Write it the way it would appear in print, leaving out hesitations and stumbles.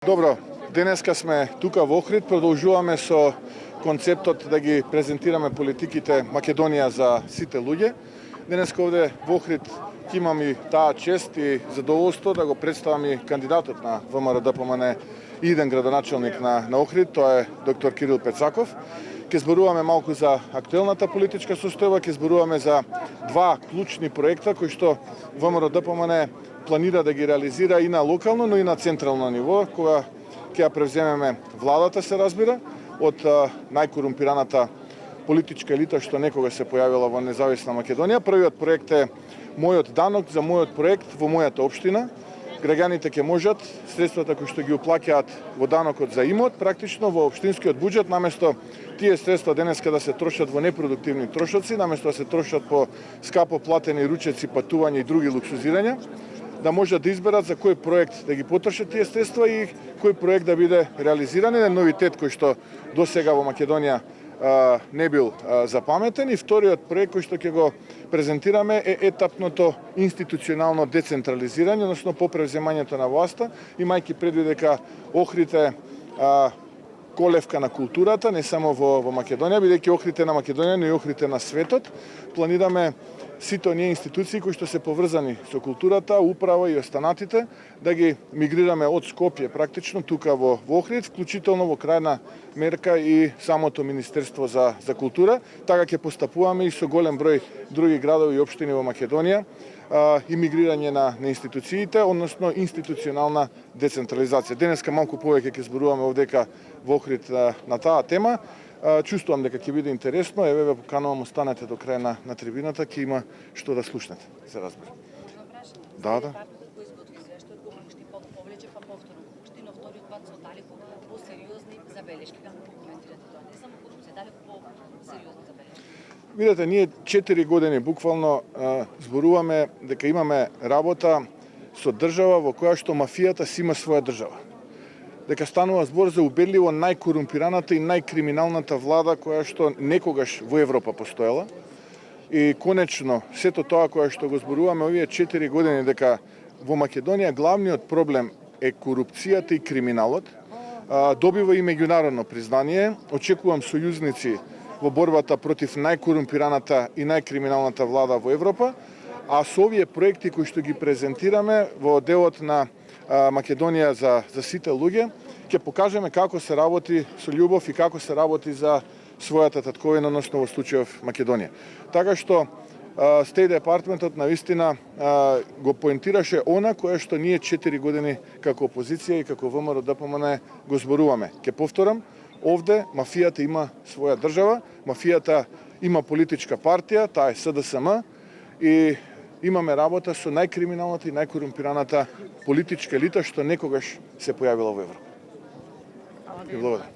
Добро, денеска сме тука во Охрид, продолжуваме со концептот да ги презентираме политиките Македонија за сите луѓе. Денеска овде во Охрид ќе имам и таа чест и задоволство да го представам и кандидатот на ВМРО-ДПМН и иден градоначелник на Охрид, тоа е доктор Кирил Пецаков. Ке зборуваме малку за актуелната политичка состојба, ке зборуваме за два клучни проекта кои што ВМРО-ДПМН планира да ги реализира и на локално, но и на централно ниво, кога ќе ја превземеме владата, се разбира, од најкорумпираната политичка елита што некога се појавила во независна Македонија. Првиот проект е мојот данок за мојот проект во мојата општина. Граѓаните ќе можат средствата кои што ги уплаќаат во данокот за имот, практично во општинскиот буџет, наместо тие средства денеска да се трошат во непродуктивни трошоци, наместо да се трошат по скапо платени ручеци, патувања и други луксузирања, да можат да изберат за кој проект да ги потрошат тие средства и кој проект да биде реализиран. Еден новитет кој што досега во Македонија не бил запаметен. И вториот проект кој што ќе го презентираме е етапното институционално децентрализирање, односно по превземањето на власта, имајќи предвид дека Охрид е колевка на културата, не само во Македонија, бидејќи Охрид е на Македонија, но и Охрид е на светот. Планираме сите оние институции кои што се поврзани со културата, управа и останатите, да ги мигрираме од Скопје практично тука во Охрид, вклучително во крајна мерка и самото Министерство за култура. Така ќе постапуваме и со голем број други градови и општини во Македонија, и мигрирање на институциите, односно институционална децентрализација. Денеска малку повеќе ќе зборуваме овдека во Охрид на таа тема. Чувствувам дека ќе биде интересно, еве ве поканувам, останете до крај на трибината, ќе има што да слушнете, се разбира. Да. Видете, ние 4 години буквално зборуваме дека имаме работа со држава во која што мафијата си има своја држава. Дека станува збор за убедливо најкорумпираната и најкриминалната влада која што некогаш во Европа постоела. И конечно, сето тоа кое што го зборуваме овие 4 години дека во Македонија главниот проблем е корупцијата и криминалот, добива и меѓународно признание. Очекувам сојузници во борбата против најкорумпираната и најкриминалната влада во Европа, а со овие проекти кои што ги презентираме во делот на Македонија за сите луѓе, ќе покажеме како се работи со љубов и како се работи за својата татковина, односно во случајов Македонија. Така што State Departmentот навистина го поентираше она кое што ние 4 години како опозиција и како ВМРО-ДПМН го зборуваме. Ќе повторам, овде мафијата има своја држава, мафијата има политичка партија, таа е СДСМ, и имаме работа со најкриминалната и најкорумпираната политичка елита што некогаш се појавила во Европа. И благодарам.